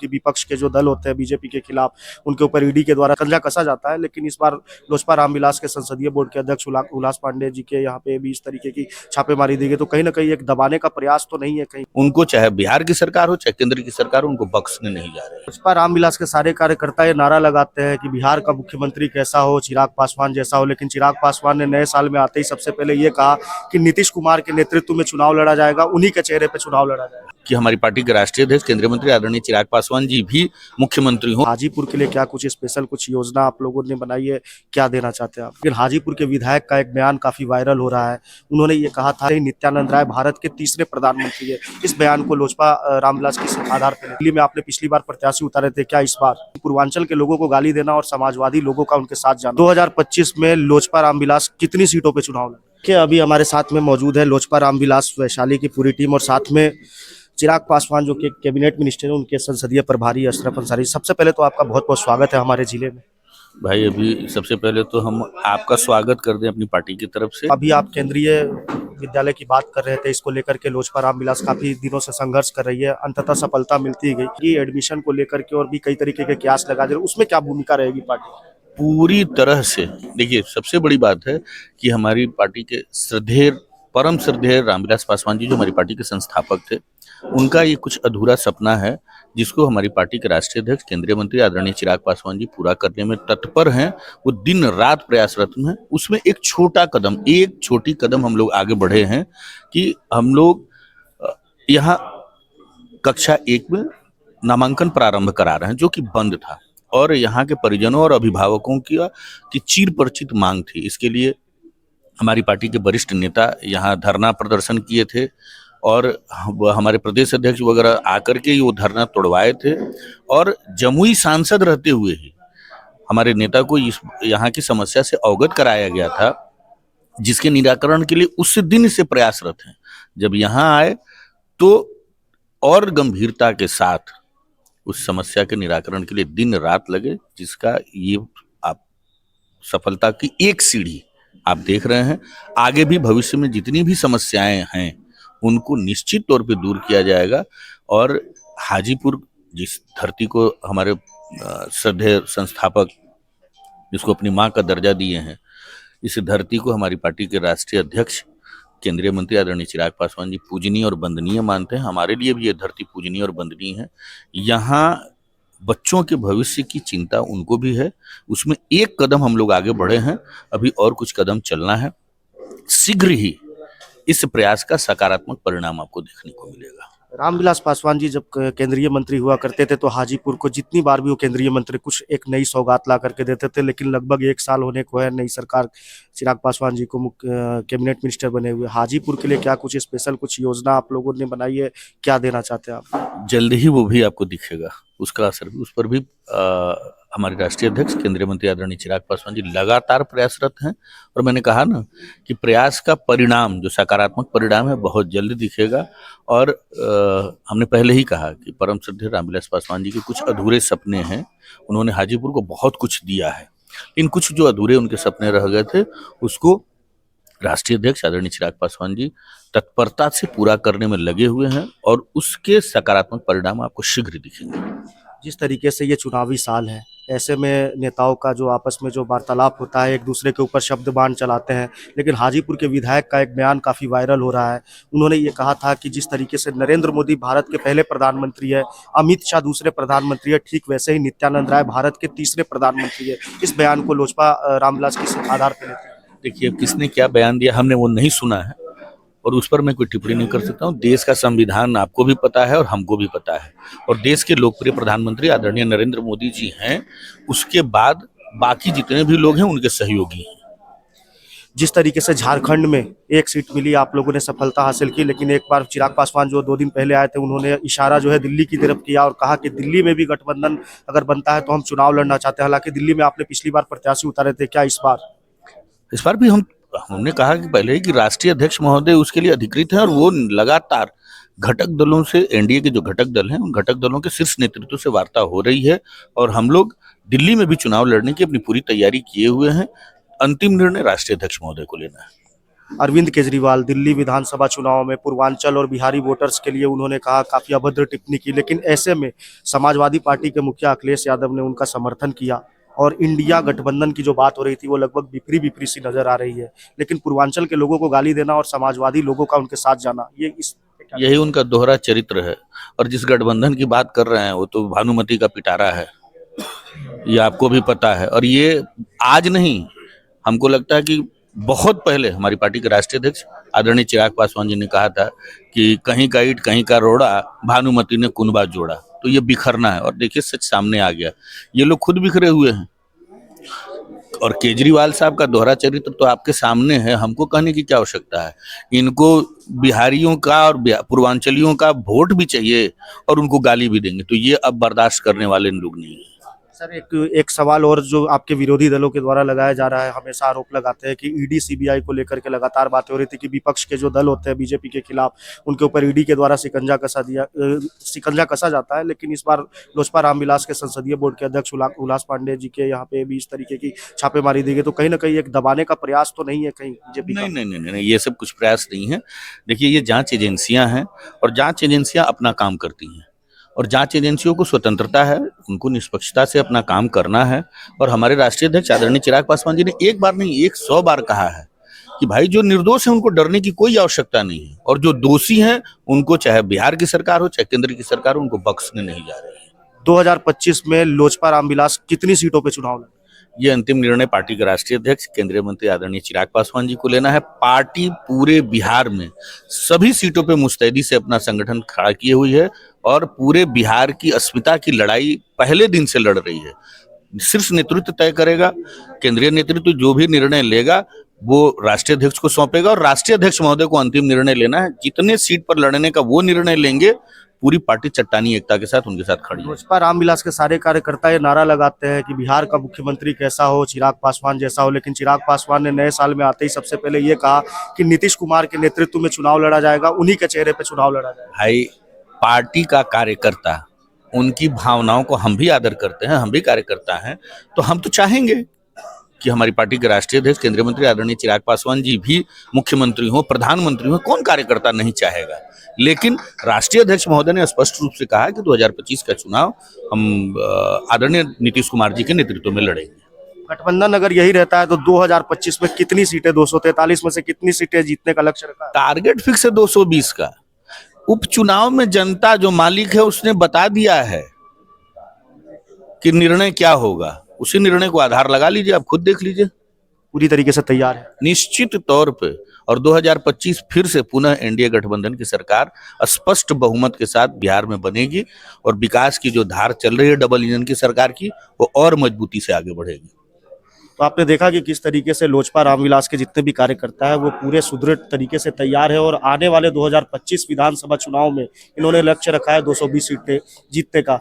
कि विपक्ष के जो दल होते हैं बीजेपी के खिलाफ उनके ऊपर ईडी के द्वारा कंजा कसा जाता है, लेकिन इस बार लोजपा रामविलास के संसदीय बोर्ड के अध्यक्ष उल्लास पांडे जी के यहाँ पे भी इस तरीके की छापेमारी दी गई, तो कहीं ना कहीं एक दबाने का प्रयास तो नहीं है कहीं? उनको चाहे बिहार की सरकार हो चाहे केंद्र की सरकार हो, उनको बख्शने नहीं जा रहे। लोजपा रामविलास के सारे कार्यकर्ता ये नारा लगाते हैं कि बिहार का मुख्यमंत्री कैसा हो, चिराग पासवान जैसा हो, लेकिन चिराग पासवान ने नए साल में आते ही सबसे पहले ये कहा कि नीतीश कुमार के नेतृत्व में चुनाव लड़ा जाएगा, उन्हीं के चेहरे पर चुनाव लड़ा जाएगा। कि हमारी पार्टी के राष्ट्रीय अध्यक्ष केंद्रीय मंत्री आदरणीय चिराग पासवान जी भी मुख्यमंत्री हो। हाजीपुर के लिए क्या कुछ स्पेशल कुछ योजना आप लोगों ने बनाई है, क्या देना चाहते हैं आप? लेकिन हाजीपुर के विधायक का एक बयान काफी वायरल हो रहा है। उन्होंने ये कहा था कि नित्यानंद राय भारत के तीसरे प्रधानमंत्री है। इस बयान को लोजपा रामविलास किस आधार पर? दिल्ली में आपने पिछली बार प्रत्याशी उतारे थे, क्या इस बार पूर्वांचल के लोगों को गाली देना और समाजवादी लोगों का उनके साथ जाना? 2025 में लोजपा रामविलास कितनी सीटों पर चुनाव लड़े? अभी हमारे साथ में मौजूद है लोजपा रामविलास वैशाली की पूरी टीम और साथ में चिराग पासवान जो कि कैबिनेट मिनिस्टर है, उनके संसदीय प्रभारी अशरफ अंसारी। सबसे पहले तो आपका बहुत बहुत स्वागत है हमारे जिले में। भाई अभी सबसे पहले तो हम आपका स्वागत कर दें अपनी पार्टी की तरफ से। अभी आप केंद्रीय विद्यालय की बात कर रहे थे, इसको लेकर के लोजपा रामविलास काफी दिनों से संघर्ष कर रही है, अंततः सफलता मिलती गई कि एडमिशन को लेकर के और भी कई तरीके के कयास लगा दे, उसमें क्या भूमिका रहेगी पार्टी? पूरी तरह से देखिए, सबसे बड़ी बात है कि हमारी पार्टी के श्रद्धेय परम श्रद्धेय रामविलास पासवान जी जो हमारी पार्टी के संस्थापक थे, उनका ये कुछ अधूरा सपना है जिसको हमारी पार्टी के राष्ट्रीय अध्यक्ष केंद्रीय मंत्री आदरणीय चिराग पासवान जी पूरा करने में तत्पर हैं। वो दिन रात प्रयासरत हैं। उसमें एक छोटी कदम हम लोग आगे बढ़े हैं कि हम लोग यहाँ कक्षा 1 में नामांकन प्रारंभ करा रहे हैं, जो कि बंद था और यहाँ के परिजनों और अभिभावकों की चिर परिचित मांग थी। इसके लिए हमारी पार्टी के वरिष्ठ नेता यहाँ धरना प्रदर्शन किए थे और हमारे प्रदेश अध्यक्ष वगैरह आकर के वो धरना तोड़वाए थे और जमुई सांसद रहते हुए ही हमारे नेता को यहाँ की समस्या से अवगत कराया गया था, जिसके निराकरण के लिए उस दिन से प्रयासरत हैं। जब यहाँ आए तो और गंभीरता के साथ उस समस्या के निराकरण के लिए दिन रात लगे, जिसका ये आप सफलता की एक सीढ़ी आप देख रहे हैं। आगे भी भविष्य में जितनी भी समस्याएं हैं उनको निश्चित तौर पे दूर किया जाएगा और हाजीपुर जिस धरती को हमारे श्रद्धेय संस्थापक जिसको अपनी मां का दर्जा दिए हैं, इस धरती को हमारी पार्टी के राष्ट्रीय अध्यक्ष केंद्रीय मंत्री आदरणीय चिराग पासवान जी पूजनीय और वंदनीय मानते हैं। हमारे लिए भी ये धरती पूजनीय और वंदनीय है। यहाँ बच्चों के भविष्य की चिंता उनको भी है। उसमें एक कदम हम लोग आगे बढ़े हैं, अभी और कुछ कदम चलना है। शीघ्र ही इस प्रयास का सकारात्मक परिणाम आपको देखने को मिलेगा। रामविलास पासवान जी जब केंद्रीय मंत्री हुआ करते थे तो हाजीपुर को जितनी बार भी वो केंद्रीय मंत्री कुछ एक नई सौगात ला करके देते थे, लेकिन लगभग 1 साल होने को है नई सरकार चिराग पासवान जी को कैबिनेट मिनिस्टर बने हुए। हाजीपुर के लिए क्या कुछ स्पेशल कुछ योजना आप लोगों ने बनाई है, क्या देना चाहते हैं आप? जल्द ही वो भी आपको दिखेगा, उसका असर भी, उस पर भी हमारे राष्ट्रीय अध्यक्ष केंद्रीय मंत्री आदरणीय चिराग पासवान जी लगातार प्रयासरत हैं और मैंने कहा ना कि प्रयास का परिणाम जो सकारात्मक परिणाम है बहुत जल्द दिखेगा। और हमने पहले ही कहा कि परम श्रद्धेय रामविलास पासवान जी के कुछ अधूरे सपने हैं। उन्होंने हाजीपुर को बहुत कुछ दिया है, लेकिन कुछ जो अधूरे उनके सपने रह गए थे उसको राष्ट्रीय अध्यक्ष आदरणीय चिराग पासवान जी तत्परता से पूरा करने में लगे हुए हैं और उसके सकारात्मक परिणाम आपको शीघ्र दिखेंगे। जिस तरीके से ये चुनावी साल है, ऐसे में नेताओं का जो आपस में जो वार्तालाप होता है, एक दूसरे के ऊपर शब्द बाण चलाते हैं, लेकिन हाजीपुर के विधायक का एक बयान काफी वायरल हो रहा है। उन्होंने ये कहा था कि जिस तरीके से नरेंद्र मोदी भारत के पहले प्रधानमंत्री है, अमित शाह दूसरे प्रधानमंत्री है, ठीक वैसे ही नित्यानंद राय भारत के तीसरे प्रधानमंत्री है। इस बयान को लोजपा रामविलास किस आधार पर लेते हैं? देखिए, किसने क्या बयान दिया हमने वो नहीं सुना है और उस पर मैं कोई टिप्पणी नहीं कर सकता हूँ। देश का संविधान आपको भी पता है और हमको भी पता है और देश के लोकप्रिय प्रधानमंत्री आदरणीय नरेंद्र मोदी जी हैं, उसके बाद बाकी जितने भी लोग हैं उनके सहयोगी हैं। जिस तरीके से झारखंड में 1 सीट मिली, आप लोगों ने सफलता हासिल की, लेकिन एक बार चिराग पासवान जो 2 दिन पहले आए थे, उन्होंने इशारा जो है दिल्ली की तरफ किया और कहा कि दिल्ली में भी गठबंधन अगर बनता है तो हम चुनाव लड़ना चाहते हैं। हालांकि दिल्ली में आपने पिछली बार प्रत्याशी उतारे थे, क्या इस बार भी हमने कहा कि पहले ही कि राष्ट्रीय अध्यक्ष महोदय उसके लिए अधिकृत हैं और वो लगातार घटक दलों से, एनडीए के जो घटक दल हैं उन घटक दलों के शीर्ष नेतृत्व से वार्ता हो रही है और हम लोग दिल्ली में भी चुनाव लड़ने की अपनी पूरी तैयारी किए हुए हैं। अंतिम निर्णय राष्ट्रीय अध्यक्ष महोदय को लेना है। अरविंद केजरीवाल दिल्ली विधानसभा चुनाव में पूर्वांचल और बिहारी वोटर्स के लिए उन्होंने कहा काफी अभद्र टिप्पणी की, लेकिन ऐसे में समाजवादी पार्टी के मुखिया अखिलेश यादव ने उनका समर्थन किया और इंडिया गठबंधन की जो बात हो रही थी वो लगभग विपरी विपरी सी नजर आ रही है। लेकिन पूर्वांचल के लोगों को गाली देना और समाजवादी लोगों का उनके साथ जाना, ये इस यही उनका दोहरा चरित्र है। और जिस गठबंधन की बात कर रहे हैं वो तो भानुमति का पिटारा है, ये आपको भी पता है। और ये आज नहीं, हमको लगता है कि बहुत पहले हमारी पार्टी के राष्ट्रीय अध्यक्ष आदरणीय चिराग पासवान जी ने कहा था कि कहीं का ईंट कहीं का रोड़ा, भानुमति ने कुनबा जोड़ा। तो ये बिखरना है और देखिए सच सामने आ गया, ये लोग खुद बिखरे हुए हैं। और केजरीवाल साहब का दोहरा चरित्र तो आपके सामने है, हमको कहने की क्या आवश्यकता है। इनको बिहारियों का और पूर्वांचलियों का वोट भी चाहिए और उनको गाली भी देंगे, तो ये अब बर्दाश्त करने वाले लोग नहीं है। सर एक सवाल और जो आपके विरोधी दलों के द्वारा लगाया जा रहा है, हमेशा आरोप लगाते हैं कि ईडी सीबीआई को लेकर के लगातार बातें हो रही थी कि विपक्ष के जो दल होते हैं बीजेपी के खिलाफ, उनके ऊपर ईडी के द्वारा शिकंजा कसा जाता है। लेकिन इस बार लोजपा रामविलास के संसदीय बोर्ड के अध्यक्ष उल्लास पांडे जी के यहाँ पे भी इस तरीके की छापेमारी दी गई, तो कहीं ना कहीं एक दबाने का प्रयास तो नहीं है कहीं बीजेपी का? नहीं, ये सब कुछ प्रयास नहीं है। देखिए ये जांच एजेंसियां हैं और जांच एजेंसियां अपना काम करती हैं और जांच एजेंसियों को स्वतंत्रता है, उनको निष्पक्षता से अपना काम करना है। और हमारे राष्ट्रीय अध्यक्ष आदरणीय चिराग पासवान जी ने एक बार नहीं 100 बार कहा है कि भाई जो निर्दोष है उनको डरने की कोई आवश्यकता नहीं है, और जो दोषी हैं उनको चाहे बिहार की सरकार हो चाहे केंद्र की सरकार हो, उनको बख्शने नहीं जा रही है। 2025 में लोजपा रामविलास कितनी सीटों पे चुनाव लड़े? ये अंतिम निर्णय पार्टी के राष्ट्रीय अध्यक्ष केंद्रीय मंत्री आदरणीय चिराग पासवान जी को लेना है। पार्टी पूरे बिहार में सभी सीटों पे मुस्तैदी से अपना संगठन खड़ा किए हुई है और पूरे बिहार की अस्मिता की लड़ाई पहले दिन से लड़ रही है। शीर्ष नेतृत्व तय करेगा, केंद्रीय नेतृत्व जो भी निर्णय लेगा वो राष्ट्रीय अध्यक्ष को सौंपेगा और राष्ट्रीय अध्यक्ष महोदय को अंतिम निर्णय लेना है। जितने सीट पर लड़ने का वो निर्णय लेंगे, पूरी पार्टी चट्टानी एकता के साथ उनके साथ खड़ी है। लोजपा रामविलास के सारे कार्यकर्ता ये नारा लगाते हैं कि बिहार का मुख्यमंत्री कैसा हो, चिराग पासवान जैसा हो, लेकिन चिराग पासवान ने नए साल में आते ही सबसे पहले ये कहा कि नीतीश कुमार के नेतृत्व में चुनाव लड़ा जाएगा, उन्हीं के चेहरे पे चुनाव लड़ा जाएगा। भाई पार्टी का कार्यकर्ता, उनकी भावनाओं को हम भी आदर करते हैं, हम भी कार्यकर्ता हैं, तो हम तो चाहेंगे कि हमारी पार्टी के राष्ट्रीय अध्यक्ष केंद्रीय मंत्री आदरणीय चिराग पासवान जी भी मुख्यमंत्री हो, प्रधानमंत्री हो, कौन कार्यकर्ता नहीं चाहेगा। लेकिन राष्ट्रीय अध्यक्ष महोदय ने स्पष्ट रूप से कहा कि 2025 का चुनाव हम आदरणीय नीतीश कुमार जी के नेतृत्व में लड़ेंगे। गठबंधन अगर यही रहता है तो 2025 में कितनी सीटें, 243 में से कितनी सीटें जीतने का लक्ष्य रखा है? टारगेट फिक्स है 220 का। उपचुनाव में जनता जो मालिक है उसने बता दिया है कि निर्णय क्या होगा, उसी निर्णय को आधार लगा लीजिए, आप खुद देख लीजिए। पूरी तरीके से तैयार है निश्चित तौर पे। और 2025 फिर से पुनः एनडीए गठबंधन की सरकार स्पष्ट बहुमत के साथ बिहार में बनेगी और विकास की जो धार चल रही है डबल इंजन की सरकार की, वो और मजबूती से आगे बढ़ेगी। तो आपने देखा कि किस तरीके से लोजपा रामविलास के जितने भी कार्यकर्ता है वो पूरे सुदृढ़ तरीके से तैयार है और आने वाले 2025 विधानसभा चुनाव में इन्होंने लक्ष्य रखा है 220 सीटें जीतने का।